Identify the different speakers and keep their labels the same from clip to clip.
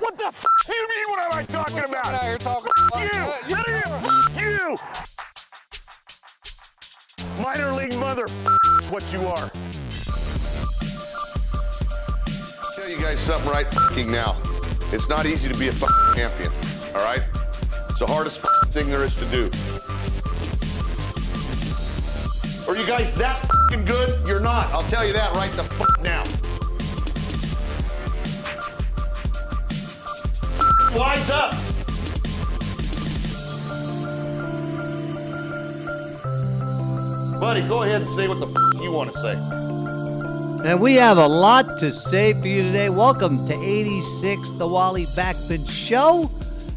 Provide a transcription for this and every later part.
Speaker 1: What the f*** do you mean? What am I talking about?
Speaker 2: Out here talking
Speaker 1: You! Minor league mother is what you are.
Speaker 3: I'll tell you guys something right now. It's not easy to be a champion, all right? It's the hardest thing there is to do. Are you guys that good? You're not. I'll tell you that right the now. Wise up. Buddy, go ahead and say what the you want to say.
Speaker 4: And we have a lot to say for you today. Welcome to 86, the Wally Backman Show.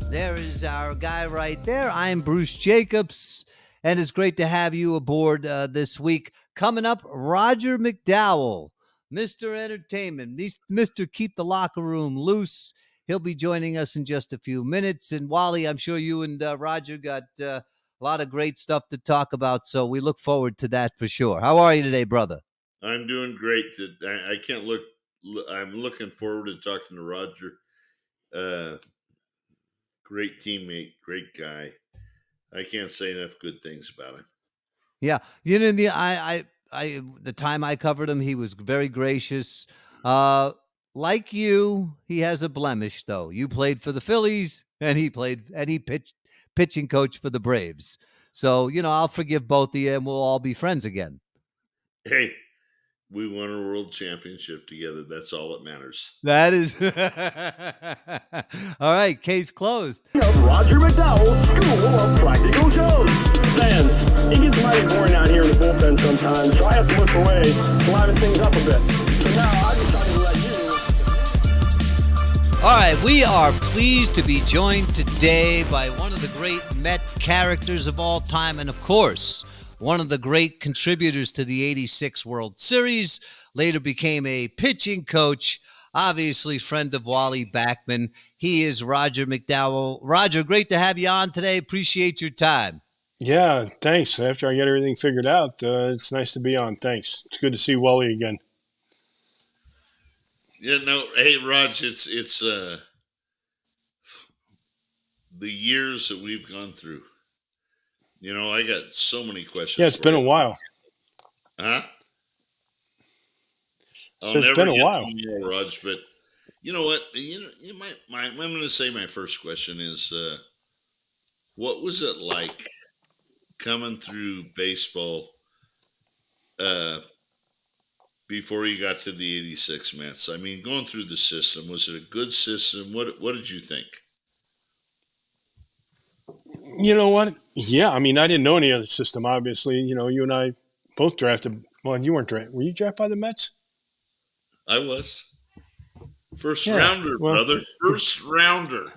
Speaker 4: There is our guy right there. I'm Bruce Jacobs, and it's great to have you aboard this week. Coming up, Roger McDowell, Mr. Entertainment, Mr. Keep the Locker Room Loose. He'll be joining us in just a few minutes. And Wally, I'm sure you and Roger got a lot of great stuff to talk about, so we look forward to that for sure. How are you today, brother?
Speaker 5: I'm doing great. I can't look. I'm looking forward to talking to Roger. Great teammate, great guy. I can't say enough good things about him.
Speaker 4: Yeah, you know, the time I covered him, he was very gracious. Like you, he has a blemish though. You played for the Phillies, and he pitched pitching coach for the Braves. So I'll forgive both of you, and we'll all be friends again.
Speaker 5: Hey. We won a world championship together. That's all that matters.
Speaker 4: That is all right. Case closed.
Speaker 6: Roger McDowell, School of Practical Jokes. Fans, it gets mighty boring out here in the bullpen sometimes, so I have to look away to liven things up a bit. So now I decided to let you.
Speaker 4: All right, we are pleased to be joined today by one of the great Met characters of all time, and of course, one of the great contributors to the 86 World Series, later became a pitching coach, obviously friend of Wally Backman. He is Roger McDowell. Roger, great to have you on today. Appreciate your time.
Speaker 7: Yeah, thanks. After I get everything figured out, it's nice to be on. Thanks. It's good to see Wally again.
Speaker 5: Yeah, no, hey, Raj, it's the years that we've gone through. I got so many questions.
Speaker 7: Yeah, it's been a while.
Speaker 5: Huh?
Speaker 7: So it's been a while,
Speaker 5: more, Raj, but you know what? I'm going to say my first question is, what was it like coming through baseball before you got to the 86 Mets? I mean, going through the system, was it a good system? What did you think?
Speaker 7: You know what? Yeah, I mean, I didn't know any other system, obviously. You and I both drafted. Well, you weren't drafted. Were you drafted by the Mets?
Speaker 5: I was. First rounder, brother. First rounder.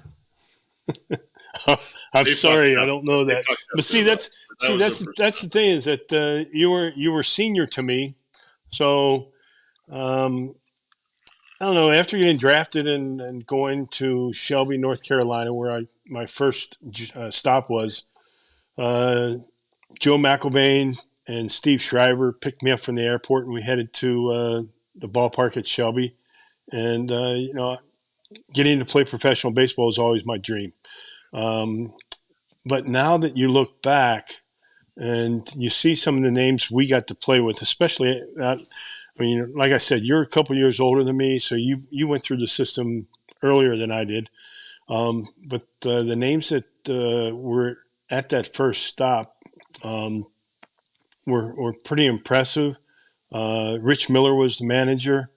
Speaker 7: I'm sorry, I don't know that. But that's the thing is that you were senior to me, so I don't know. After getting drafted and going to Shelby, North Carolina, where my first stop was, Joe McElvain and Steve Shriver picked me up from the airport, and we headed to the ballpark at Shelby. And getting to play professional baseball is always my dream. But now that you look back and you see some of the names we got to play with, especially like I said, you're a couple years older than me, so you went through the system earlier than I did. But the names that were at that first stop were pretty impressive. Rich Miller was the manager.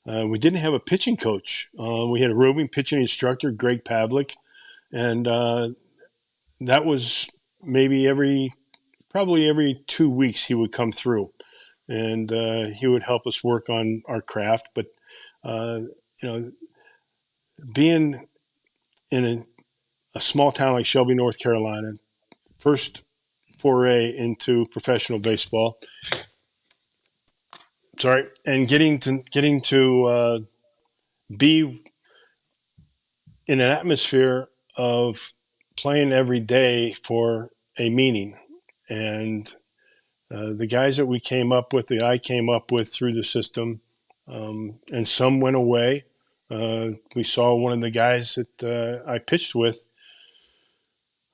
Speaker 7: We didn't have a pitching coach. We had a roving pitching instructor, Greg Pavlik, and that was maybe probably every 2 weeks he would come through. And he would help us work on our craft. But, being in a small town like Shelby, North Carolina, first foray into professional baseball, and getting to be in an atmosphere of playing every day for a meaning. And the guys that I came up with through the system, and some went away. We saw one of the guys that I pitched with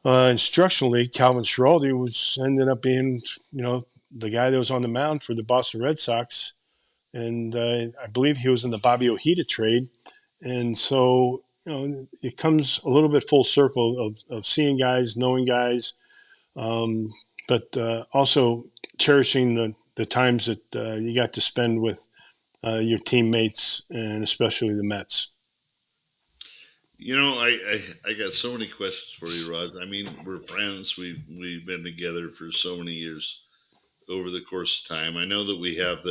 Speaker 7: instructionally, Calvin Schiraldi, was ended up being, the guy that was on the mound for the Boston Red Sox. And I believe he was in the Bobby Ojeda trade. And so, it comes a little bit full circle of seeing guys, knowing guys, but also cherishing the times that you got to spend with your teammates and especially the Mets.
Speaker 5: I got so many questions for you, Rod. I mean, we're friends. We've been together for so many years over the course of time. I know that we have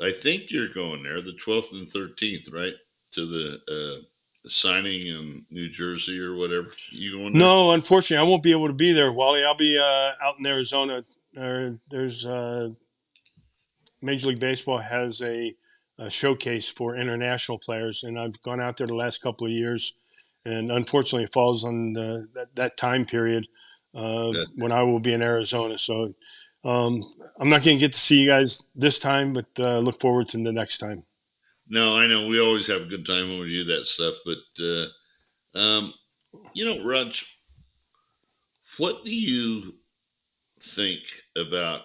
Speaker 5: I think you're going there, the 12th and 13th, right? To the signing in New Jersey or whatever. You going there?
Speaker 7: No, unfortunately, I won't be able to be there, Wally. I'll be out in Arizona. There's Major League Baseball has a showcase for international players, and I've gone out there the last couple of years, and unfortunately, it falls on that time period when I will be in Arizona. So I'm not going to get to see you guys this time, but look forward to the next time.
Speaker 5: No, I know we always have a good time when we do that stuff, but Raj, what do you think about?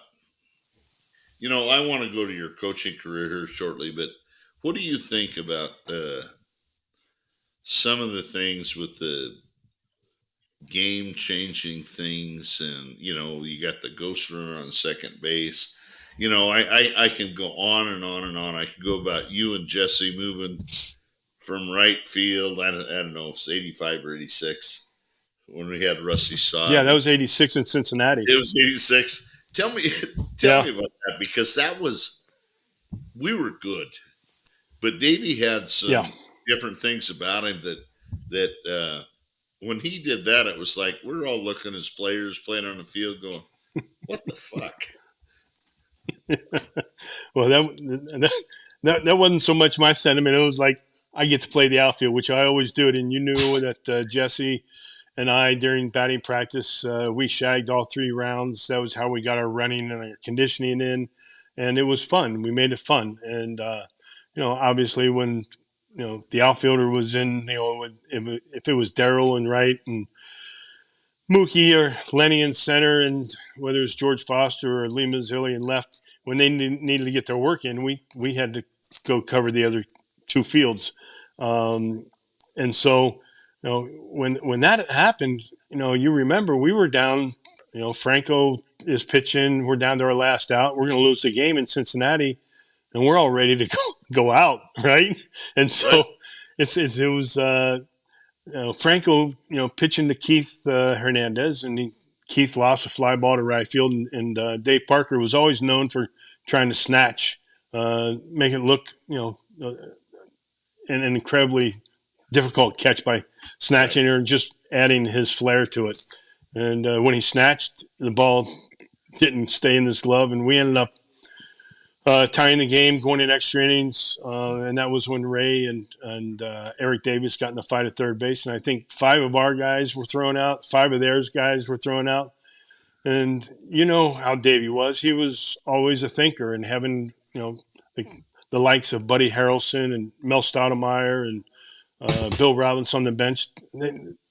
Speaker 5: I want to go to your coaching career here shortly, but what do you think about some of the things with the game-changing things? And, you got the ghost runner on second base. I can go on and on and on. I could go about you and Jesse moving from right field. I don't know if it's 85 or 86 when we had Rusty Staub.
Speaker 7: Yeah, that was 86 in Cincinnati.
Speaker 5: It was 86. Tell me about that, because we were good, but Davey had some different things about him that when he did that, it was like we're all looking as players playing on the field going, what the fuck?
Speaker 7: Well, that wasn't so much my sentiment. It was like I get to play the outfield, which I always do it. And you knew that Jesse and I, during batting practice, we shagged all 3 rounds. That was how we got our running and our conditioning in, and it was fun. We made it fun. And obviously when the outfielder was in, if it was Darryl in right and Mookie or Lenny in center, and whether it's George Foster or Lee Mazzilli in left, when they needed to get their work in, we had to go cover the other 2 fields. And so, when that happened, you remember we were down, Franco is pitching. We're down to our last out. We're going to lose the game in Cincinnati, and we're all ready to go out, right? And so it was Franco, pitching to Keith Hernandez, and Keith lost a fly ball to right field, and Dave Parker was always known for trying to snatch, make it look, an incredibly difficult catch by snatching or just adding his flair to it. And when he snatched, the ball didn't stay in his glove, and we ended up tying the game, going in extra innings, and that was when Ray and Eric Davis got in a fight at third base. And I think 5 of our guys were thrown out, 5 of theirs guys were thrown out. And you know how Davey was. He was always a thinker, and having, the likes of Buddy Harrelson and Mel Stoudemire and Bill Robinson on the bench,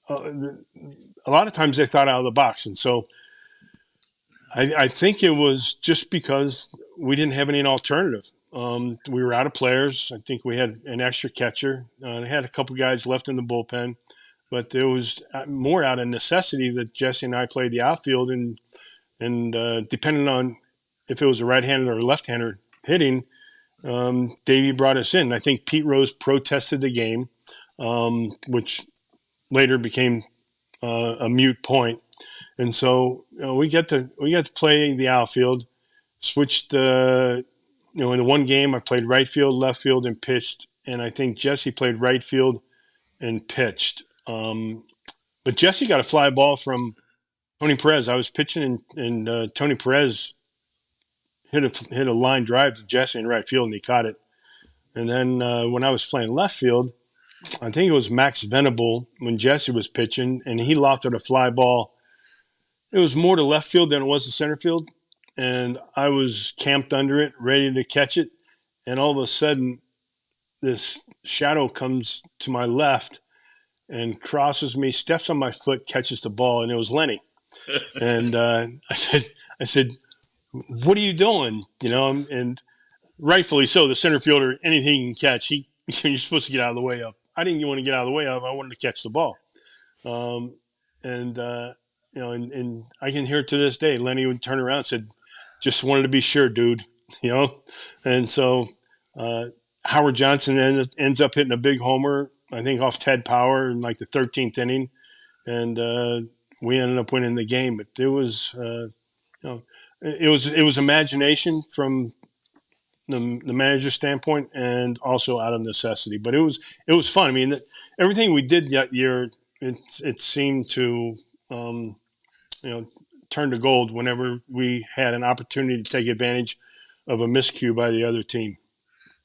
Speaker 7: a lot of times they thought out of the box. And so I think it was just because we didn't have any alternative. We were out of players. I think we had an extra catcher. They had a couple guys left in the bullpen, but it was more out of necessity that Jesse and I played the outfield, and depending on if it was a right-hander or left-hander hitting, Davey brought us in. I think Pete Rose protested the game, which later became a moot point. And so we got to play the outfield. Switched, in the one game I played right field, left field, and pitched. And I think Jesse played right field and pitched. But Jesse got a fly ball from Tony Perez. I was pitching, and Tony Perez hit a line drive to Jesse in right field, and he caught it. And then when I was playing left field, I think it was Max Venable when Jesse was pitching, and he lofted a fly ball. It was more to left field than it was to center field, and I was camped under it, ready to catch it. And all of a sudden, this shadow comes to my left and crosses me, steps on my foot, catches the ball, and it was Lenny. And I said, what are you doing? And rightfully so. The center fielder, anything he can catch, you're supposed to get out of the way of. I didn't want to get out of the way of. I wanted to catch the ball. And I can hear it to this day. Lenny would turn around and said, just wanted to be sure, dude. And so Howard Johnson ends up hitting a big homer, I think off Ted Power in like the 13th inning, and we ended up winning the game. But it was it was imagination from the manager's standpoint, and also out of necessity. But it was fun. I mean, everything we did that year, it seemed to turn to gold whenever we had an opportunity to take advantage of a miscue by the other team.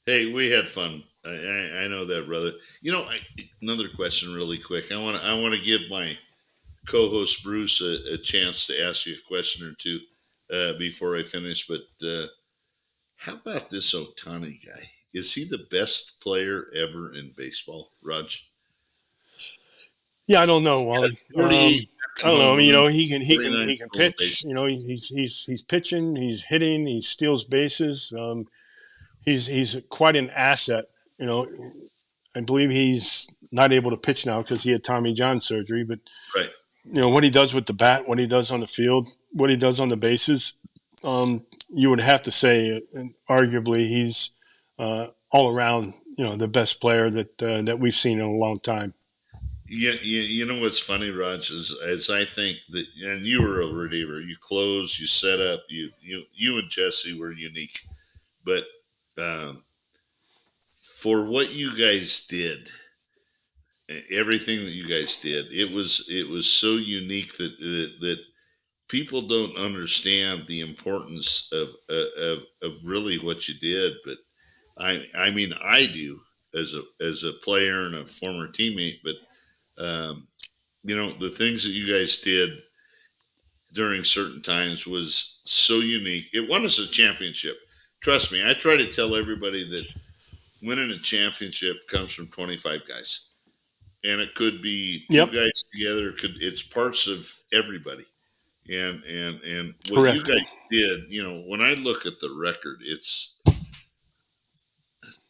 Speaker 5: Hey, we had fun. I know that, brother. Another question, really quick. I want to give my co-host Bruce a chance to ask you a question or two before I finish. But how about this Ohtani guy? Is he the best player ever in baseball, Raj?
Speaker 7: Yeah, I don't know, Wally. I don't know. I mean, he can pitch. He's pitching. He's hitting. He steals bases. He's quite an asset. I believe he's not able to pitch now because he had Tommy John surgery. But
Speaker 5: right.
Speaker 7: What he does with the bat, what he does on the field, what he does on the bases, you would have to say, arguably, he's all around, the best player that we've seen in a long time.
Speaker 5: You know what's funny, Raj, is I think that, and you were a reliever. You closed, you set up. You and Jesse were unique, but for what you guys did, everything that you guys did, it was so unique that people don't understand the importance of really what you did. But I mean, I do as a player and a former teammate, but the things that you guys did during certain times was so unique. It won us a championship. Trust me, I try to tell everybody that winning a championship comes from 25 guys. And it could be two guys together. It's parts of everybody. And what
Speaker 7: Correct.
Speaker 5: you guys did, when I look at the record, it's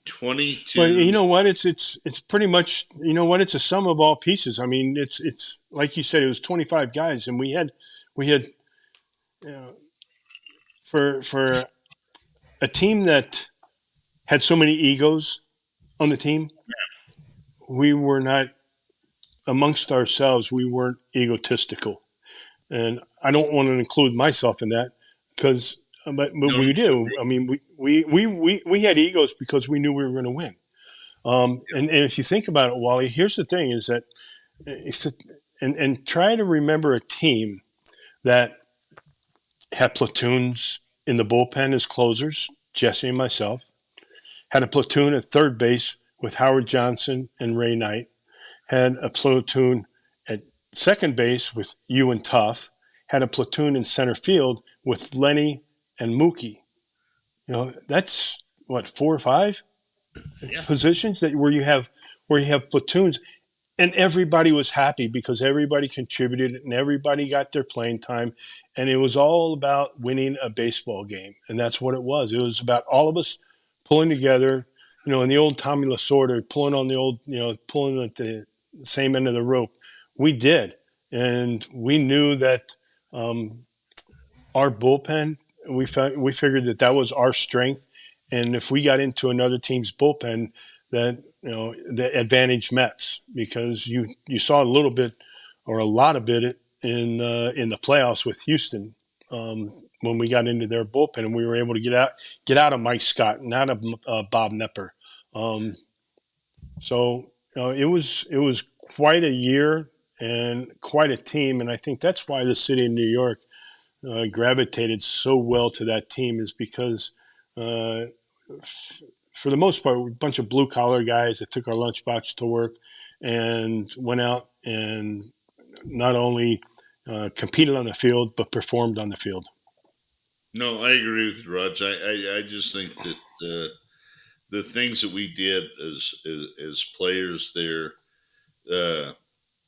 Speaker 5: 22.
Speaker 7: Well, you know what? It's pretty much, it's a sum of all pieces. I mean, it's like you said, it was 25 guys, and we had for a team that had so many egos on the team, we were not amongst ourselves. We weren't egotistical, and I don't want to include myself in that because, but we do. I mean, we had egos because we knew we were going to win. And if you think about it, Wally, here's the thing: is that and try to remember a team that had platoons in the bullpen as closers, Jesse and myself, had a platoon at third base with Howard Johnson and Ray Knight, had a platoon at second base with you and Tuff, had a platoon in center field with Lenny and Mookie. That's what, 4 or 5 positions where you have platoons. And everybody was happy because everybody contributed and everybody got their playing time. And it was all about winning a baseball game. And that's what it was. It was about all of us pulling together, in the old Tommy Lasorda, pulling on the old, pulling at the same end of the rope. We did. And we knew that our bullpen, we figured that was our strength. And if we got into another team's bullpen, that the advantage Mets, because you saw a little bit or a lot of it in the playoffs with Houston when we got into their bullpen and we were able to get out of Mike Scott and out of Bob Nepper. So it was quite a year and quite a team, and I think that's why the city of New York gravitated so well to that team, is because for the most part, we're a bunch of blue-collar guys that took our lunchbox to work and went out and not only competed on the field, but performed on the field.
Speaker 5: No, I agree with you, Raj. I just think that the things that we did as players there,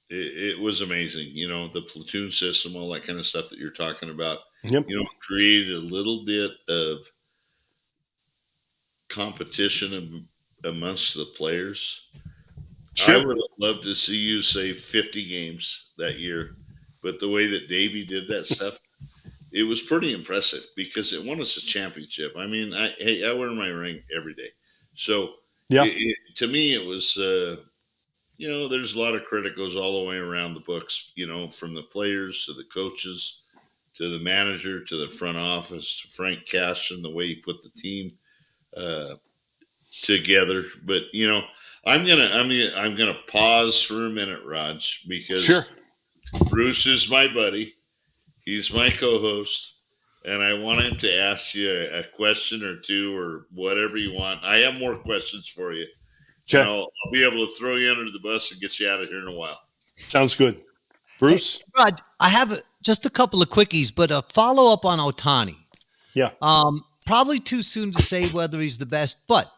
Speaker 5: it was amazing. You know, the platoon system, all that kind of stuff that you're talking about.
Speaker 7: Yep.
Speaker 5: You know, created a little bit of competition amongst the players.
Speaker 7: Sure.
Speaker 5: I would have loved to see you say 50 games that year, but the way that Davey did that stuff, it was pretty impressive because it won us a championship. I mean, I wear my ring every day. So
Speaker 7: Yeah.
Speaker 5: to me, it was, you know, there's a lot of credit goes all the way around the books, you know, from the players to the coaches to the manager to the front office to Frank Cash and the way he put the team together. But, you know, I'm gonna pause for a minute, Raj, because
Speaker 7: Sure.
Speaker 5: Bruce is my buddy. He's my co-host, and I want him to ask you a question or two or whatever you want. I have more questions for you.
Speaker 7: Okay.
Speaker 5: And I'll be able to throw you under the bus and get you out of here in a while.
Speaker 7: Sounds good. Bruce?
Speaker 4: Hey, Rod, I have just a couple of quickies, but a follow-up on Ohtani.
Speaker 7: Yeah.
Speaker 4: Probably too soon to say whether he's the best, but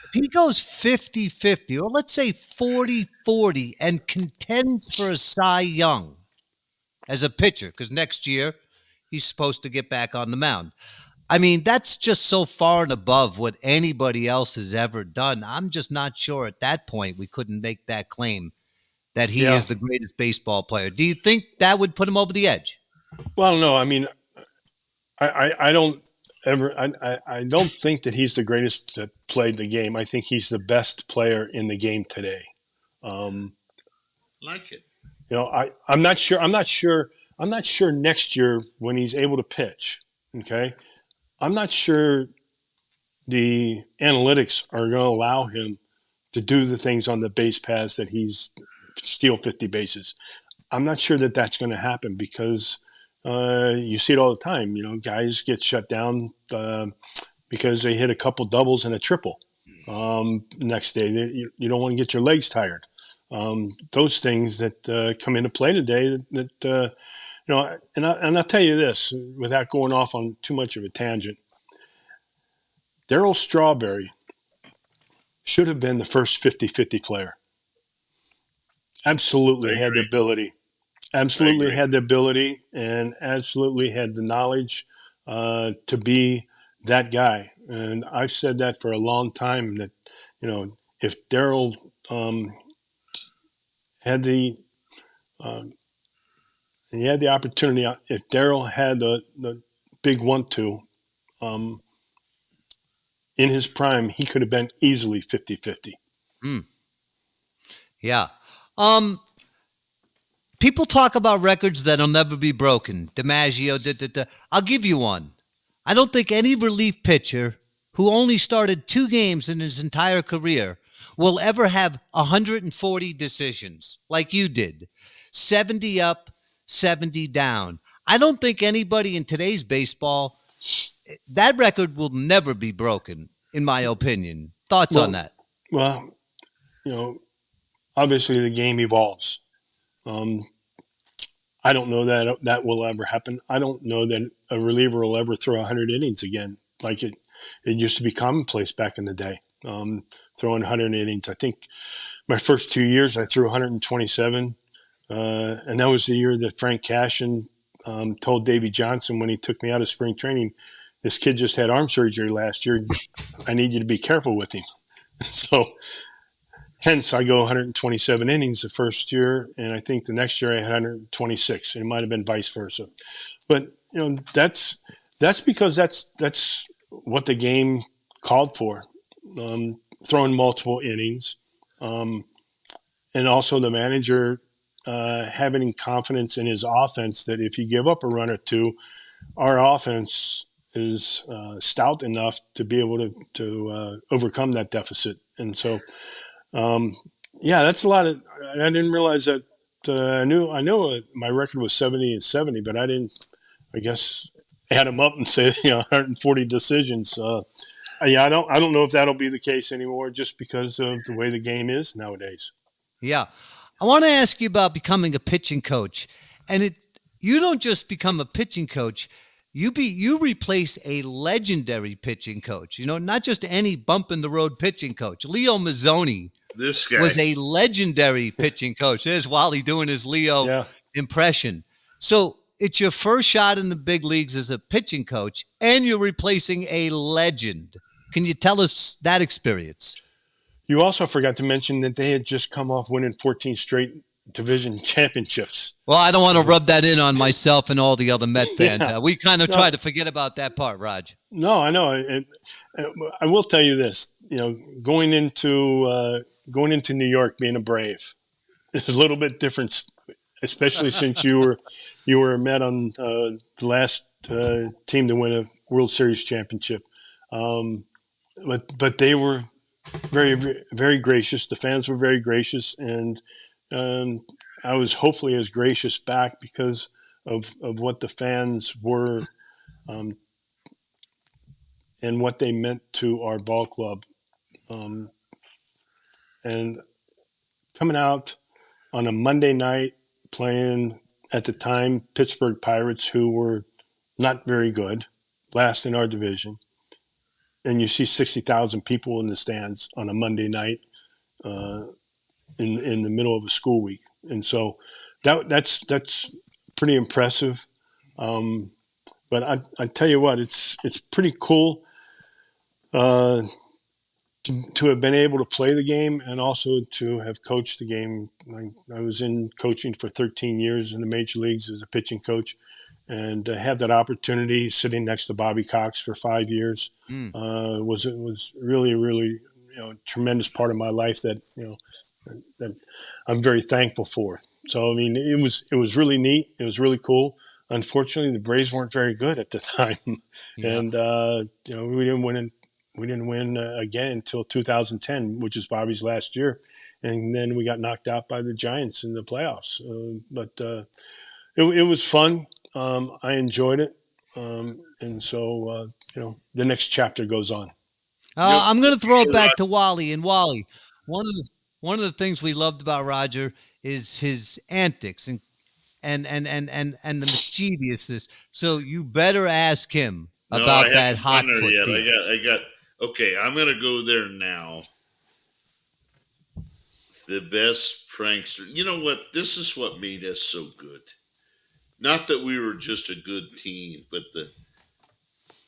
Speaker 4: if he goes 50-50, or let's say 40-40, and contends for a Cy Young as a pitcher, because next year he's supposed to get back on the mound. I mean, that's just so far and above what anybody else has ever done. I'm just not sure at that point we couldn't make that claim that he is the greatest baseball player. Do you think that would put him over the edge?
Speaker 7: Well, no, I mean, I don't think that he's the greatest that played the game. I think he's the best player in the game today.
Speaker 5: Like it.
Speaker 7: You know, I'm not sure next year when he's able to pitch. Okay. I'm not sure the analytics are going to allow him to do the things on the base paths that he's steal 50 bases. I'm not sure that that's going to happen because you see it all the time. You know, guys get shut down because they hit a couple doubles and a triple. Next day, you don't want to get your legs tired. Those things that come into play today that you know, and I'll tell you this without going off on too much of a tangent. Darryl Strawberry should have been the first 50-50 player. Absolutely had the ability. Absolutely had the ability and absolutely had the knowledge to be that guy. And I've said that for a long time that, you know, if Darryl had the and he had the opportunity. If Darryl had the big 1-2 in his prime, he could have been easily 50-50.
Speaker 4: Yeah. People talk about records that'll never be broken. DiMaggio, I'll give you one. I don't think any relief pitcher who only started 2 games in his entire career will ever have 140 decisions like you did. 70 up, 70 down. I don't think anybody in today's baseball, that record will never be broken, in my opinion. Thoughts on that?
Speaker 7: Well, you know, obviously the game evolves. I don't know that that will ever happen. I don't know that a reliever will ever throw 100 innings again, like it used to be commonplace back in the day, throwing 100 innings. I think my first 2 years I threw 127. And that was the year that Frank Cashin told Davey Johnson when he took me out of spring training, this kid just had arm surgery last year. I need you to be careful with him. So hence I go 127 innings the first year. And I think the next year I had 126. It might have been vice versa. But, you know, that's because that's what the game called for, throwing multiple innings. And also the manager having confidence in his offense that if you give up a run or two, our offense is stout enough to be able to overcome that deficit. And so, that's a lot of. I didn't realize that. I know my record was 70-70, but I didn't. I guess add them up and say 140 decisions. I don't know if that'll be the case anymore, just because of the way the game is nowadays.
Speaker 4: Yeah. I want to ask you about becoming a pitching coach. And you don't just become a pitching coach. you replace a legendary pitching coach. You know, not just any bump in the road pitching coach. Leo Mazzoni
Speaker 5: This guy
Speaker 4: was a legendary pitching coach. There's Wally doing his Leo impression. So it's your first shot in the big leagues as a pitching coach, and you're replacing a legend. Can you tell us that experience?
Speaker 7: You also forgot to mention that they had just come off winning 14 straight division championships.
Speaker 4: Well, I don't want to rub that in on myself and all the other Met fans.
Speaker 7: Yeah.
Speaker 4: We kind of try to forget about that part, Raj.
Speaker 7: No, I know. And I will tell you this. You know, going into New York, being a Brave, is a little bit different, especially since you were Met on the last team to win a World Series championship. But they were very, very gracious. The fans were very gracious, and I was hopefully as gracious back because of what the fans were and what they meant to our ball club. And coming out on a Monday night playing at the time Pittsburgh Pirates, who were not very good, last in our division, and you see 60,000 people in the stands on a Monday night in the middle of a school week, and so that's pretty impressive. But I tell you what, it's pretty cool to have been able to play the game and also to have coached the game. I was in coaching for 13 years in the major leagues as a pitching coach, and have that opportunity sitting next to Bobby Cox for 5 years was really, really, a tremendous part of my life that that I'm very thankful for. So I mean, it was really neat. It was really cool. Unfortunately, the Braves weren't very good at the time, and we didn't win. We didn't win again until 2010, which is Bobby's last year, and then we got knocked out by the Giants in the playoffs. But it was fun. I enjoyed it, and so the next chapter goes on.
Speaker 4: I'm going to throw it back to Wally. And Wally, one of the things we loved about Roger is his antics and the mischievousness. So you better ask him about that hot foot.
Speaker 5: I got. Okay, I'm gonna go there now. The best prankster. You know what? This is what made us so good. Not that we were just a good team, but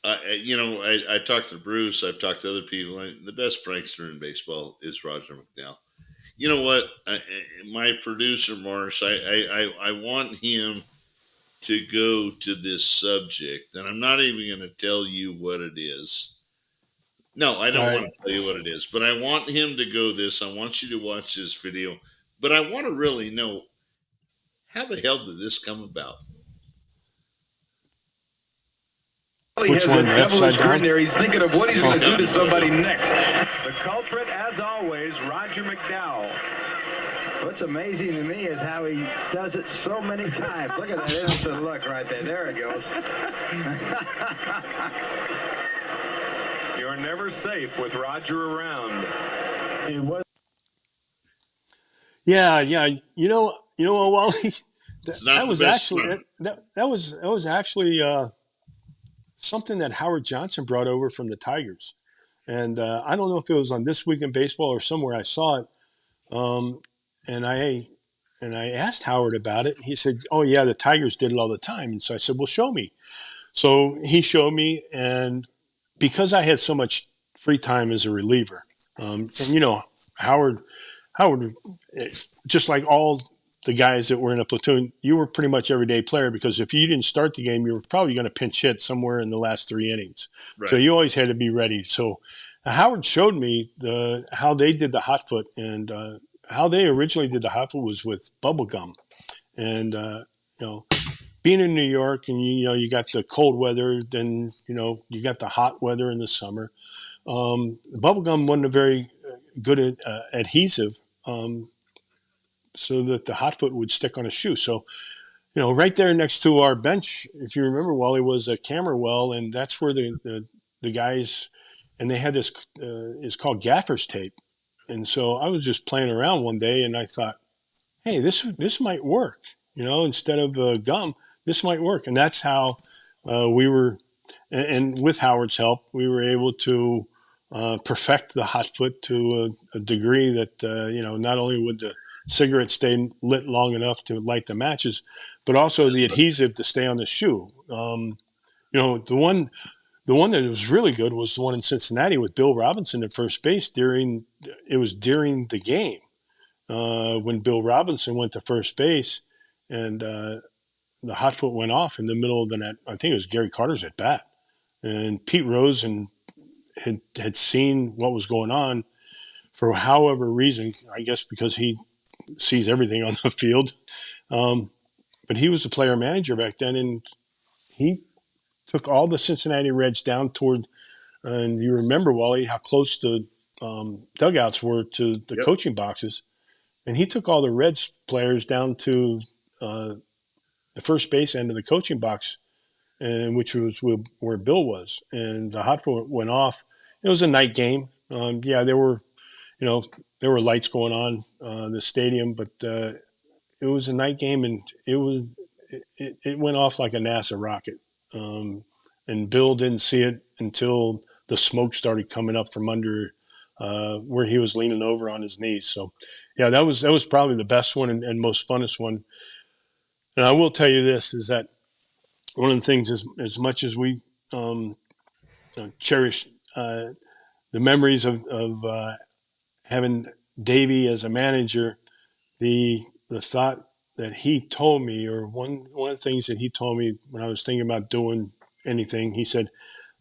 Speaker 5: I talked to Bruce. I've talked to other people. The best prankster in baseball is Roger McDowell. You know what? My producer Marsh. I want him to go to this subject, and I'm not even going to tell you what it is. No, I don't want to tell you what it is, but I want him to go this. I want you to watch this video, but I want to really know, how the hell did this come about?
Speaker 7: Which one? The upside down?
Speaker 6: There. He's thinking of what he's going to do to somebody next.
Speaker 2: The culprit, as always, Roger McDowell.
Speaker 8: What's amazing to me is how he does it so many times. Look at that innocent look right there. There it goes.
Speaker 2: You're never safe with Roger around. It was.
Speaker 7: Yeah. You know what, Wally? That was actually something that Howard Johnson brought over from the Tigers, and I don't know if it was on This Week in Baseball or somewhere I saw it, and I asked Howard about it. He said, "Oh yeah, the Tigers did it all the time." And so I said, "Well, show me." So he showed me, and because I had so much free time as a reliever, and Howard, just like all the guys that were in a platoon, you were pretty much everyday player, because if you didn't start the game, you were probably going to pinch hit somewhere in the last 3 innings. Right. So you always had to be ready. So Howard showed me how they did the hot foot, and how they originally did the hot foot was with bubble gum. And being in New York, and you got the cold weather, then you got the hot weather in the summer. Bubble gum wasn't a very good adhesive, so that the hot foot would stick on a shoe. So, right there next to our bench, if you remember, Wally, was a camera well, and that's where the guys, and they had this, it's called gaffer's tape. And so I was just playing around one day, and I thought, hey, this might work. Instead of gum, this might work. And that's how we were, and with Howard's help, we were able to perfect the hot foot to a degree that not only would the cigarette stay lit long enough to light the matches, but also the adhesive to stay on the shoe. The one that was really good was the one in Cincinnati with Bill Robinson at first base during the game when Bill Robinson went to first base and the hot foot went off in the middle of the net. I think it was Gary Carter's at bat, and Pete Rose had seen what was going on for however reason. I guess because he sees everything on the field. But he was the player manager back then, and he took all the Cincinnati Reds down toward, and you remember, Wally, how close the dugouts were to the coaching boxes. And he took all the Reds players down to the first base end of the coaching box, and which was where Bill was. And the hot foot went off. It was a night game. There were lights going on the stadium, but it was a night game, and it went off like a NASA rocket. And Bill didn't see it until the smoke started coming up from under where he was leaning over on his knees. So, yeah, that was probably the best one and most funnest one. And I will tell you this, is that one of the things, as much as we cherish the memories of having Davey as a manager, the thought that he told me, or one of the things that he told me when I was thinking about doing anything, he said,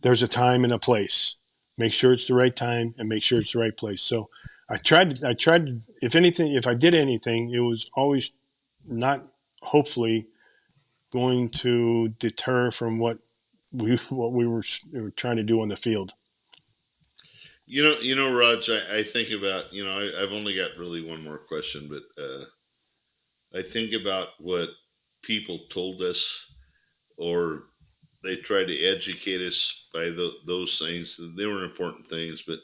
Speaker 7: there's a time and a place. Make sure it's the right time and make sure it's the right place. So I tried, if I did anything, it was always not hopefully going to deter from what we were trying to do on the field.
Speaker 5: Raj, I think about, I've only got really one more question, but I think about what people told us, or they tried to educate us by those things. They were important things, but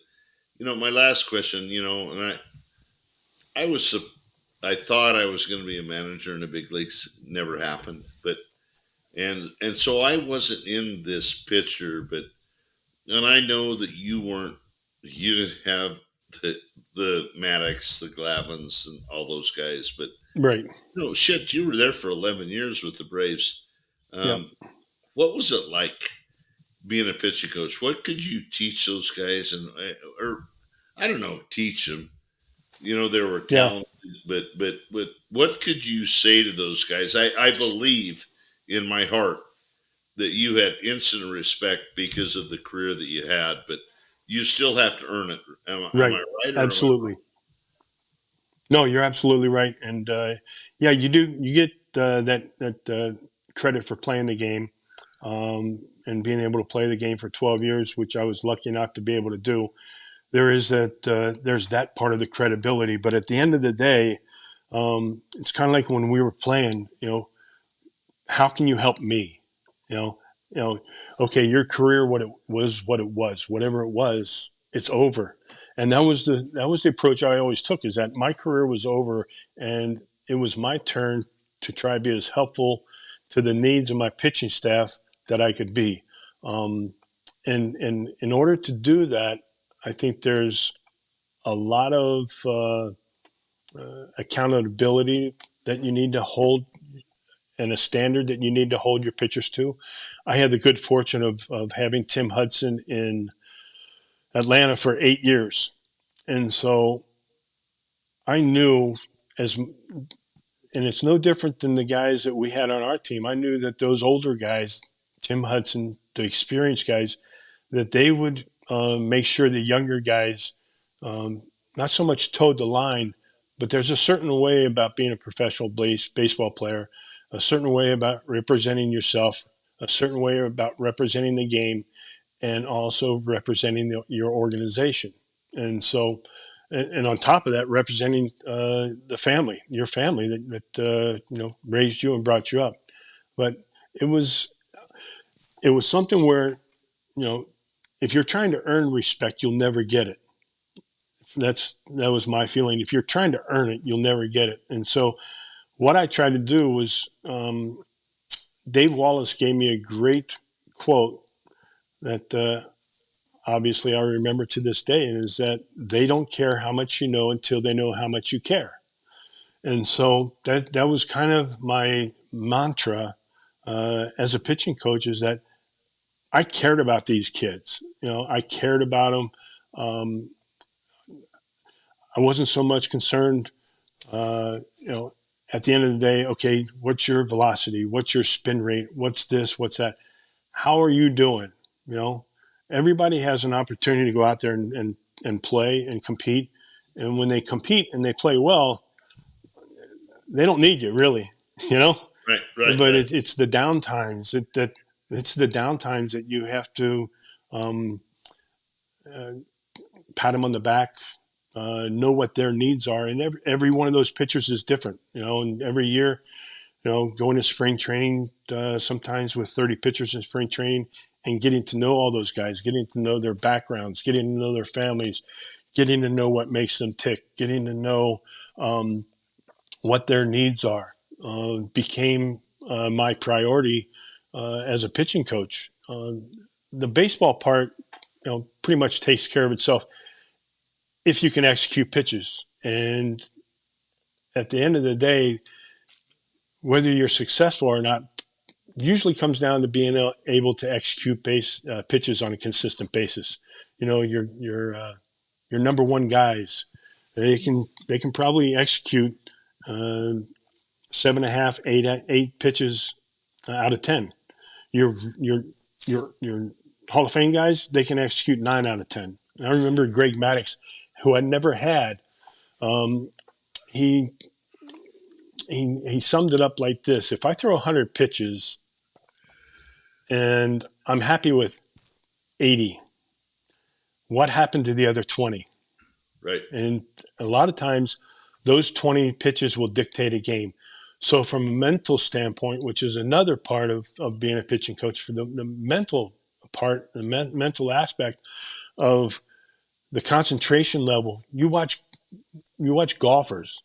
Speaker 5: my last question, and I thought I was going to be a manager in the big leagues. Never happened, but and so I wasn't in this picture, and I know that you didn't have the Maddox, the Glavins, and all those guys, but
Speaker 7: right.
Speaker 5: You were there for 11 years with the Braves. What was it like being a pitching coach? What could you teach those guys, or I don't know, teach them? They were talented, but what could you say to those guys? I believe in my heart that you had instant respect because of the career that you had, but you still have to earn it. Am I right?
Speaker 7: Absolutely. No, you're absolutely right. And you do. You get that credit for playing the game and being able to play the game for 12 years, which I was lucky enough to be able to do. There's that part of the credibility. But at the end of the day, it's kind of like when we were playing. How can you help me? Okay, your career, what it was, whatever it was, it's over. And that was the approach I always took, is that my career was over and it was my turn to try to be as helpful to the needs of my pitching staff that I could be. And in order to do that, I think there's a lot of accountability that you need to hold, and a standard that you need to hold your pitchers to. I had the good fortune of having Tim Hudson in Atlanta for 8 years. And so I knew, and it's no different than the guys that we had on our team. I knew that those older guys, Tim Hudson, the experienced guys, that they would make sure the younger guys not so much towed the line, but there's a certain way about being a professional baseball player, a certain way about representing yourself, a certain way about representing the game, and also representing your organization. And so, and on top of that, representing the family, your family that raised you and brought you up. But it was something where, if you're trying to earn respect, you'll never get it. That was my feeling. If you're trying to earn it, you'll never get it. And so what I tried to do was, Dave Wallace gave me a great quote that obviously I remember to this day, and is that they don't care how much you know until they know how much you care. And so that was kind of my mantra as a pitching coach, is that I cared about these kids. I cared about them. I wasn't so much concerned, at the end of the day, okay, what's your velocity? What's your spin rate? What's this? What's that? How are you doing? Everybody has an opportunity to go out there and play and compete. And when they compete and they play well, they don't need you really,
Speaker 5: Right.
Speaker 7: But
Speaker 5: right.
Speaker 7: it's the downtimes it's the downtimes that you have to pat them on the back, know what their needs are, and every one of those pitchers is different, and every year, going to spring training, sometimes with 30 pitchers in spring training, and getting to know all those guys, getting to know their backgrounds, getting to know their families, getting to know what makes them tick, getting to know what their needs are, became my priority as a pitching coach. The baseball part, pretty much takes care of itself if you can execute pitches. And at the end of the day, whether you're successful or not usually comes down to being able to execute pitches on a consistent basis. Your number one guys, they can probably execute 7.5, 8 pitches out of 10. Your Hall of Fame guys, they can execute 9 out of 10. And I remember Greg Maddux, who I never had. He summed it up like this: if I throw 100 pitches and I'm happy with 80, what happened to the other 20?
Speaker 5: Right.
Speaker 7: And a lot of times those 20 pitches will dictate a game. So from a mental standpoint, which is another part of being a pitching coach, for the mental part, the mental aspect of the concentration level, you watch golfers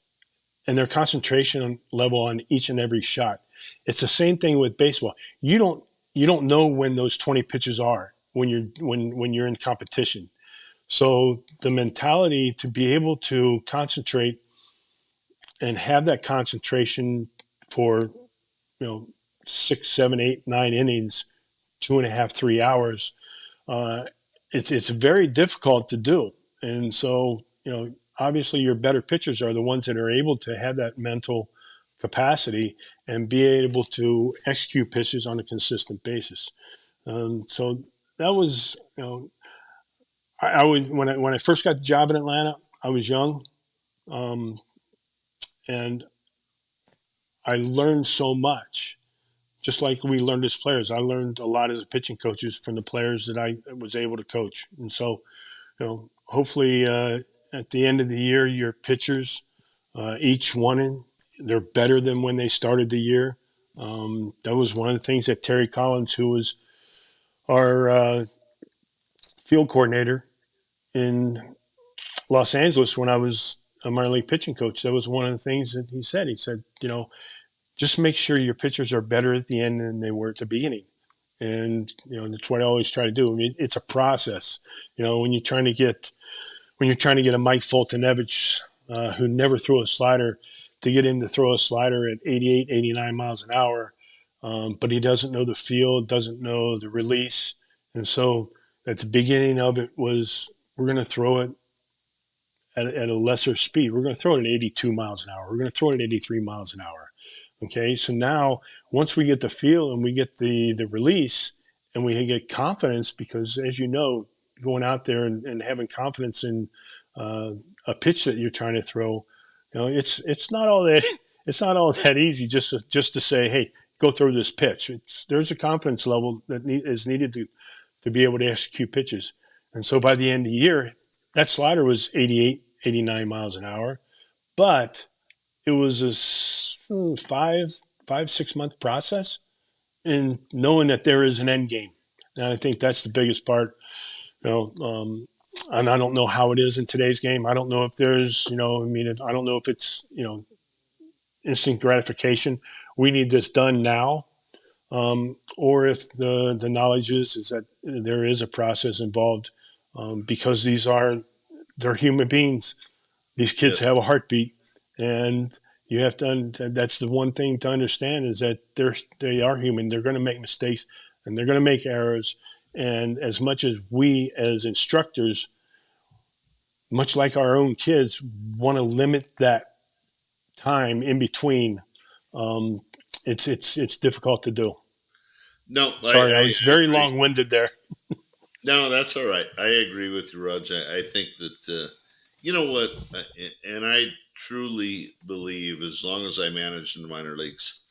Speaker 7: and their concentration level on each and every shot. It's the same thing with baseball. You don't know when those 20 pitches are when you're in competition. So the mentality to be able to concentrate and have that concentration for 6, 7, 8, 9 innings, 2.5, 3 hours, it's very difficult to do. And so obviously your better pitchers are the ones that are able to have that mental capacity and be able to execute pitches on a consistent basis. So that was, I would, when I first got the job in Atlanta, I was young, and I learned so much, just like we learned as players. I learned a lot as a pitching coaches from the players that I was able to coach. And so, hopefully at the end of the year, your pitchers, each one, they're better than when they started the year. That was one of the things that Terry Collins, who was our field coordinator in Los Angeles when I was a minor league pitching coach, that was one of the things that he said. He said, just make sure your pitchers are better at the end than they were at the beginning. And, that's what I always try to do. I mean, it's a process. When you're trying to get a Mike Foltynewicz, who never threw a slider, to get him to throw a slider at 88, 89 miles an hour, but he doesn't know the field, doesn't know the release. And so at the beginning of it was, we're going to throw it at a lesser speed. We're going to throw it at 82 miles an hour. We're going to throw it at 83 miles an hour. Okay, so now once we get the feel and we get the release and we get confidence, because as you know, going out there and having confidence in a pitch that you're trying to throw, it's not all that easy just to say, hey, go throw this pitch. There's a confidence level that is needed to be able to execute pitches. And so by the end of the year, that slider was 88, 89 miles an hour, but it was a 5-6 month process in knowing that there is an end game. And I think that's the biggest part, and I don't know how it is in today's game. I don't know if there's, I don't know if it's, instant gratification. We need this done now. or if the knowledge is that there is a process involved, because they're human beings. These kids have a heartbeat, and you have to. That's the one thing to understand is that they are human. They're going to make mistakes, and they're going to make errors. And as much as we, as instructors, much like our own kids, want to limit that time in between, it's difficult to do.
Speaker 5: No,
Speaker 7: Sorry, I was very long-winded there.
Speaker 5: No, that's all right. I agree with you, Roger. I think that, you know what, and I truly believe as long as I managed in the minor leagues,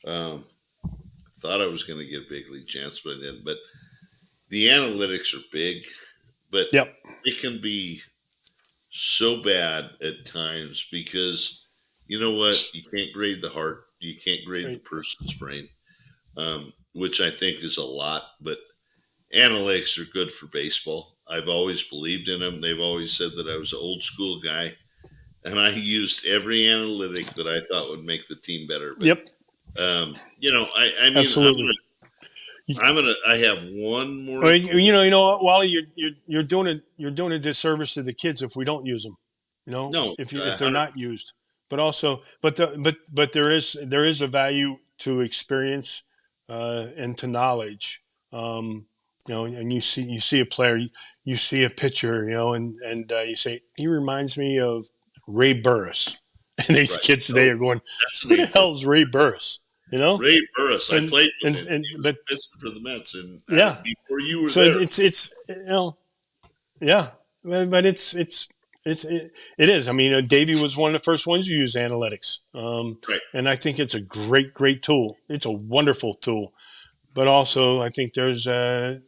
Speaker 5: thought I was going to get a big league chance, but I didn't. But the analytics are big, but it can be so bad at times because, you know what, you can't grade the heart. You can't grade the person's brain, which I think is a lot, but analytics are good for baseball. I've always believed in them. They've always said that I was an old school guy, and I used every analytic that I thought would make the team better. But, you know, I mean,
Speaker 7: absolutely.
Speaker 5: I have one more.
Speaker 7: Well, you know what, Wally, you're doing a disservice to the kids if we don't use them. You know, if they're not used. But also, but there is a value to experience and to knowledge. You know, and you see a player, you see a pitcher, you know, and you say he reminds me of Ray Burris, and these kids today are going, "Who the hell's Ray Burris?" You know,
Speaker 5: Ray Burris. I played with him. But for the Mets, and before you were
Speaker 7: so
Speaker 5: there.
Speaker 7: it's you know, but it is. I mean, Davey was one of the first ones who used analytics, and I think it's a great tool. It's a wonderful tool, but also I think there's a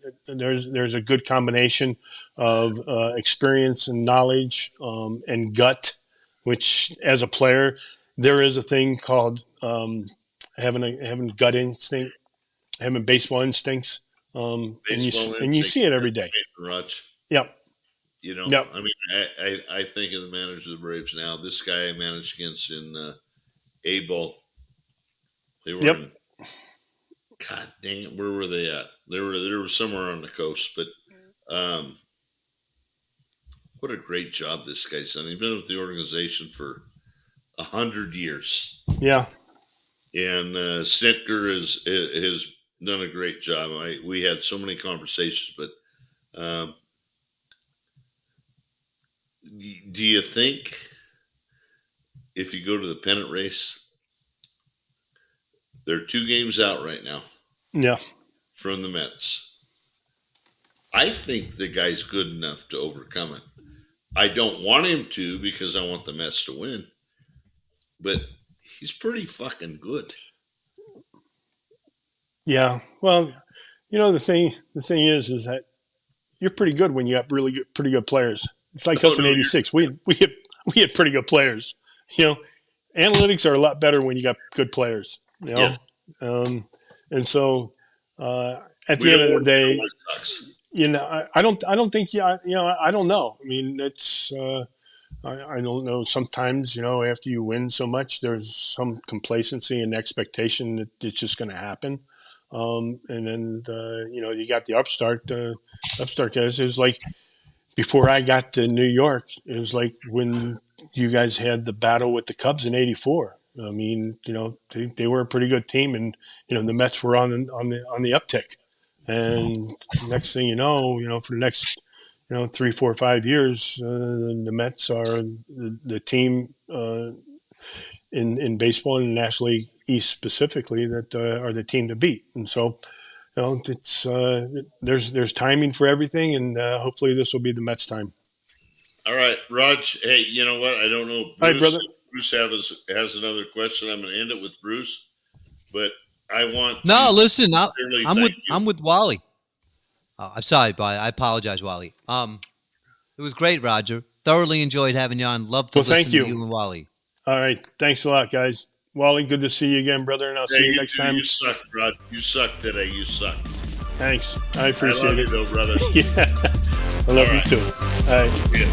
Speaker 7: good combination of experience and knowledge and gut, which as a player there is a thing called having gut instinct, having baseball instincts, and you see it every day. Yep.
Speaker 5: You know, I mean, I think of the manager of the Braves now. This guy I managed against in A-Ball. They were in, God dang it, where were they at? They were somewhere on the coast, but what a great job this guy's done. He's been with the organization for 100 years.
Speaker 7: Yeah.
Speaker 5: And Snitker has done a great job. We had so many conversations, but do you think if you go to the pennant race, they're 2 games out right now?
Speaker 7: Yeah.
Speaker 5: From the Mets. I think the guy's good enough to overcome it. I don't want him to because I want the Mets to win, but he's pretty fucking good.
Speaker 7: Yeah. Well, you know, the thing is that you're pretty good when you have pretty good players. It's like us in '86. We had pretty good players. You know, analytics are a lot better when you got good players. You know, and so at the end of the day, you know, I don't think I don't know. I mean, it's I don't know. Sometimes, you know, after you win so much, there's some complacency and expectation that it's just going to happen. And then you know, you got the upstart guys. It was like before I got to New York, it was like when you guys had the battle with the Cubs in '84. I mean, you know, they were a pretty good team, and you know, the Mets were on the uptick. And next thing you know, for the next 3, 4, 5 years, the Mets are the team in baseball and the National League East specifically that are the team to beat. And so, you know, it's there's timing for everything, and hopefully this will be the Mets' time.
Speaker 5: All right, Raj. Hey, you know what? I don't know.
Speaker 7: All right, brother.
Speaker 5: Bruce has another question. I'm going to end it with Bruce, but I want.
Speaker 4: No, listen. I'm with Wally. I'm sorry, but I apologize, Wally. It was great, Roger. Thoroughly enjoyed having you on. Love to listen to you and Wally.
Speaker 7: All right. Thanks a lot, guys. Wally, good to see you again, brother, and I'll see you next time.
Speaker 5: You sucked, Rod. You sucked today. You sucked.
Speaker 7: Thanks. I appreciate it.
Speaker 5: I love you, though, brother.
Speaker 7: Yeah. I love you, too. All right.
Speaker 5: Yeah.